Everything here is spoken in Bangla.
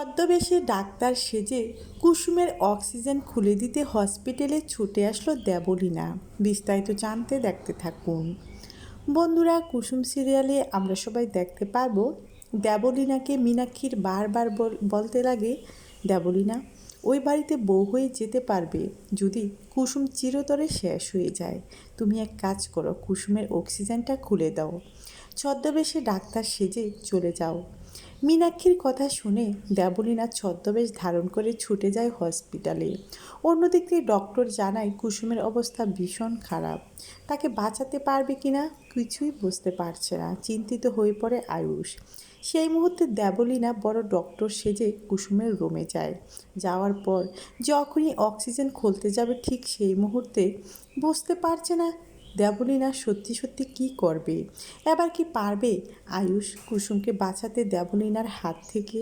ছদ্মবেশে ডাক্তার সেজে কুসুমের অক্সিজেন খুলে দিতে হসপিটালে ছুটে আসলো দেবলীনা। বিস্তারিত জানতে দেখতে থাকুন। বন্ধুরা, কুসুম সিরিয়ালে আমরা সবাই দেখতে পারবো দেবলীনাকে মীনাক্ষীর বারবার বলতে লাগে, দেবলীনা ওই বাড়িতে বউ হয়ে যেতে পারবে যদি কুসুম চিরতরে শেষ হয়ে যায়। তুমি এক কাজ করো, কুসুমের অক্সিজেনটা খুলে দাও, ছদ্মবেশে ডাক্তার সেজে চলে যাও। মীনাক্ষীর কথা শুনে দেবলীনা ছদ্মবেশ ধারণ করে ছুটে যায় হসপিটালে। অন্যদিক থেকে ডক্টর জানায় কুসুমের অবস্থা ভীষণ খারাপ, তাকে বাঁচাতে পারবে কিনা কিছুই বুঝতে পারছে না। চিন্তিত হয়ে পড়ে আয়ুষ। সেই মুহূর্তে দেবলীনা বড় ডক্টর সেজে কুসুমের রুমে যায়। যাওয়ার পর যখনই অক্সিজেন খুলতে যাবে ঠিক সেই মুহূর্তে বুঝতে পারছে না দেবলীনা সত্যি সত্যি কী করবে। এবার কি পারবে আয়ুষ কুসুমকে বাঁচাতে দেবলীনার হাত থেকে?